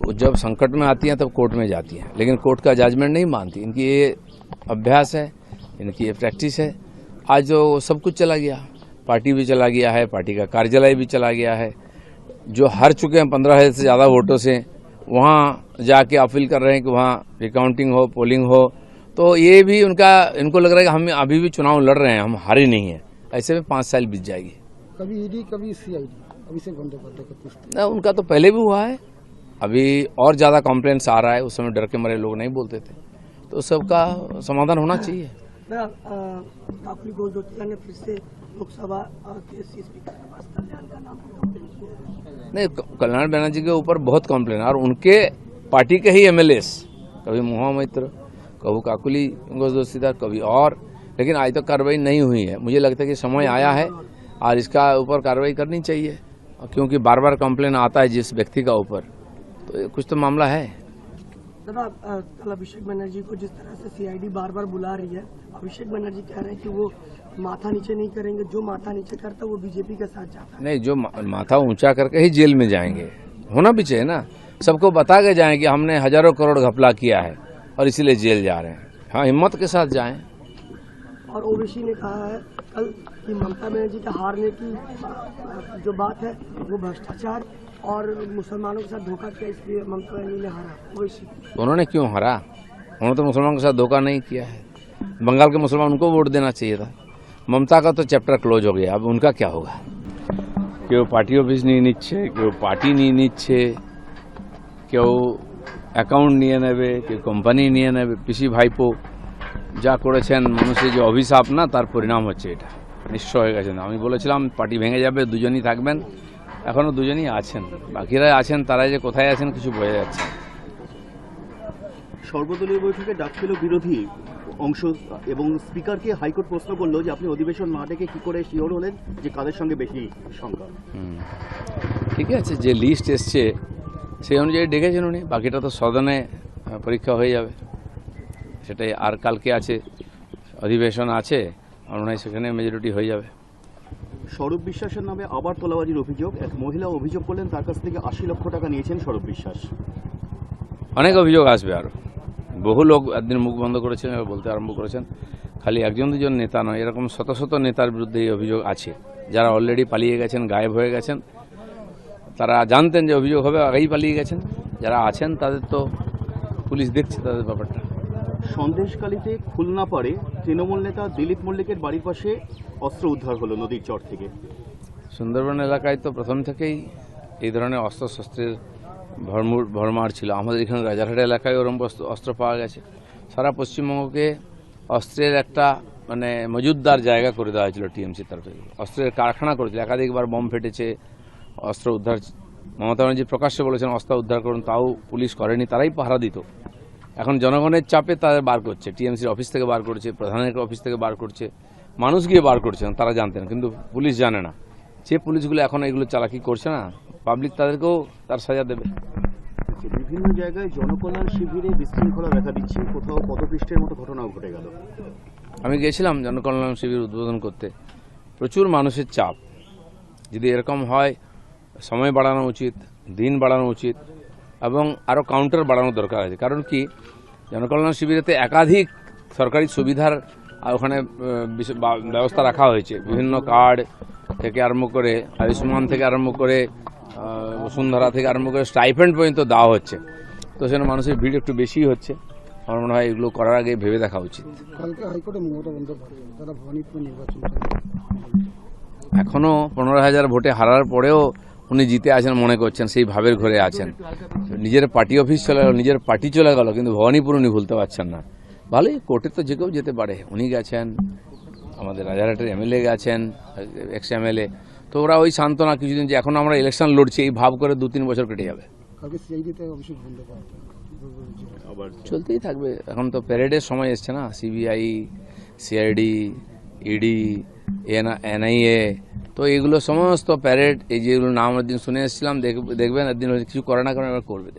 वो जब संकट में आती हैं तब कोर्ट में जाती हैं, लेकिन कोर्ट का जजमेंट नहीं मानती। इनकी ये अभ्यास है, इनकी ये प्रैक्टिस है। आज जो सब कुछ चला गया, पार्टी भी चला गया है, पार्टी का कार्यालय भी चला गया है। जो हार चुके हैं 15,000 से ज़्यादा वोटों से, वहाँ जाके अपील कर रहे हैं कि वहाँ रिकाउंटिंग हो, पोलिंग हो। तो ये भी इनको लग रहा है कि हम अभी भी चुनाव लड़ रहे हैं, हम हारे नहीं हैं। ऐसे में 5 साल बीत जाएगी। कभी ईडी कभी सीआईडी, अभिषेक बंदोपाध्याय का कुछ ना, उनका तो पहले भी हुआ है, अभी और ज़्यादा कॉम्प्लेंट्स आ रहा है। उस समय डर के मारे लोग नहीं बोलते थे, तो सबका समाधान होना चाहिए। काकुली गोलदोतिया ने फिर से लोकसभा के स्पीकर के पास कल्याण का नाम नहीं, कल्याण बनर्जी के ऊपर बहुत कॉम्प्लेन और उनके पार्टी के ही एमएलएस, कभी मुहा मैत्र, कभी काकुली गोलदोतिया, कभी और, लेकिन आज तक कार्रवाई नहीं हुई है। मुझे लगता है कि समय आया है और इसका ऊपर कार्रवाई करनी चाहिए, क्योंकि बार बार कॉम्प्लेन आता है जिस व्यक्ति का ऊपर, तो कुछ तो मामला है। दादा, कल अभिषेक बनर्जी को जिस तरह से सीआईडी बार बार बुला रही है, अभिषेक बनर्जी कह रहे हैं कि वो माथा नीचे नहीं करेंगे, जो माथा नीचे करता है वो बीजेपी के साथ जाता है। नहीं, जो माथा ऊंचा करके ही जेल में जाएंगे, होना भी चाहिए ना। सबको बता के जाएं कि हमने हजारों करोड़ घपला किया है और इसीलिए जेल जा रहे हैं। हाँ, हिम्मत के साथ जाएं। और ओवैसी ने कहा है कल कि ममता बनर्जी के हारने की जो बात है वो भ्रष्टाचार और मुसलमानों के साथ धोखा किया, इसलिए ममता बनर्जी ने हारा। ओवैसी उन्होंने क्यों हारा? उन्होंने तो मुसलमानों के साथ धोखा नहीं किया है। बंगाल के मुसलमान उनको वोट देना चाहिए था। ममता का तो चैप्टर क्लोज हो गया, अब उनका क्या होगा? কেউ পার্টি অফিস নিয়ে নিচ্ছে, কেউ পার্টি নিয়ে নিচ্ছে, কেউ অ্যাকাউন্ট নিয়ে নেবে, কেউ কোম্পানি নিয়ে নেবে। পিসি ভাইপো যা করেছেন, মানুষের যে অভিশাপ না, তার পরিণাম হচ্ছে এটা। নিশ্চয় হয়ে গেছেন। আমি বলেছিলাম পার্টি ভেঙে যাবে, দুজনই থাকবেন, এখনো দুজনই আছেন। বাকিরা আছেন, তারা যে কোথায় আছেন কিছু বোঝা যাচ্ছে না। সর্বদলীয় বৈঠকে ডাক ছিল বিরোধী অংশ এবং স্পিকারকে হাইকোর্ট প্রশ্ন করলো যে আপনি অধিবেশন না ডেকে কি করে শিওর হলেন যে কাদের সঙ্গে বেশি সংখ্যা। ঠিক আছে, যে লিস্ট এসছে সেই অনুযায়ী ডেকেছেন উনি, বাকিটা তো সদনে পরীক্ষা হয়ে যাবে। সেটাই, আর কালকে আছে অধিবেশন আছে, আর মনে হয় সেখানে মেজরিটি হয়ে যাবে। সৌরভ বিশ্বাসের নামে আবার তোলাবাজির অভিযোগ। এক মহিলা অভিযোগ করলেন তার কাছ থেকে 80 লক্ষ টাকা নিয়েছেন সৌরভ বিশ্বাস। অনেক অভিযোগ আসবে, আরও বহু লোক একদিন মুখ বন্ধ করেছেন, এবার বলতে আরম্ভ করেছেন। খালি একজন দুজন নেতা নয়, এরকম শত শত নেতার বিরুদ্ধে এই অভিযোগ আছে, যারা অলরেডি পালিয়ে গেছেন, গায়েব হয়ে গেছেন। তারা জানতেন যে অভিযোগ হবে, আগেই পালিয়ে গেছেন। যারা আছেন তাদের তো পুলিশ দেখছে তাদের ব্যাপারটা। সন্দেশখালীতে খুলনা পাড়ে তৃণমূল নেতা দিলীপ মল্লিকের বাড়ির পাশে অস্ত্র উদ্ধার হলো নদীর চর থেকে। সুন্দরবন এলাকায় তো প্রথম থেকেই এই ধরনের অস্ত্রশস্ত্রের ভরমার ছিল। আমাদের এখানে রাজারহাট এলাকায় ওরকম অস্ত্র পাওয়া গেছে। সারা পশ্চিমবঙ্গকে অস্ত্রের একটা মানে মজুদদার জায়গা করে দেওয়া হয়েছিল টিএমসির তরফে। অস্ত্রের কারখানা করেছিল, একাধিকবার বম ফেটেছে, অস্ত্র উদ্ধার। মমতা ব্যানার্জি প্রকাশ্যে বলেছেন অস্ত্র উদ্ধার করুন, তাও পুলিশ করেনি, তারাই পাহারা দিত। এখন জনগণের চাপে তাদের বার করছে, টিএমসির অফিস থেকে বার করছে, প্রধানের অফিস থেকে বার করছে, মানুষ গিয়ে বার করছে, তারা জানতেন কিন্তু পুলিশ জানে না। যে পুলিশগুলো এখন এগুলো চালাকি করছে না, পাবলিক তাদেরকেও তার সাজা দেবে। বিভিন্ন জায়গায় জনকল্যাণ শিবিরে বিশৃঙ্খলা দেখা দিচ্ছে, কোথাও পদপৃষ্ঠের মতো ঘটনাও ঘটে গেল। আমি গেছিলাম জনকল্যাণ শিবির উদ্বোধন করতে, প্রচুর মানুষের চাপ। যদি এরকম হয়, সময় বাড়ানো উচিত, দিন বাড়ানো উচিত, এবং আরও কাউন্টার বাড়ানো দরকার আছে। কারণ কি, জনকল্যাণ শিবিরেতে একাধিক সরকারি সুবিধার ওখানে ব্যবস্থা রাখা হয়েছে। বিভিন্ন কার্ড থেকে আরম্ভ করে, আয়ুষ্মান থেকে আরম্ভ করে, বসুন্ধরা থেকে আরম্ভ করে স্টাইপেন্ড পর্যন্ত দেওয়া হচ্ছে। তো সেখানে মানুষের ভিড় একটু বেশি হচ্ছে। আমার মনে হয় এগুলো করার আগে ভেবে দেখা উচিত। কালকে হাইকোর্টে মমতা বন্দ্যোপাধ্যায় তারা ভবানীপুর নির্বাচন এখনও 15,000 ভোটে হারার পরেও উনি জিতে আছেন মনে করছেন, সেই ভাবের ঘরে আছেন। নিজের পার্টি অফিস চলে গেল, নিজের পার্টি চলে গেল, কিন্তু ভবানীপুর উনি ভুলতে পারছেন না। ভালোই, কোর্টে তো যে কেউ যেতে পারে। উনি গেছেন, আমাদের রাজারহাটের এমএলএ গেছেন, এক্স এমএলএ। তো ওরা ওই সান্ত্বনা কিছুদিন, যে এখন আমরা ইলেকশন লড়ছি, এই ভাব করে 2-3 বছর কেটে যাবে। চলতেই থাকবে। এখন তো প্যারেডের সময় এসছে না, সিবিআই, সিআইডি, ইডি, এনআইএ, তো এগুলো সমস্ত প্যারেড, এই যেগুলো নাম একদিন শুনে এসেছিলাম, দেখবেন একদিন কিছু করে না, কারণ এবার করবে।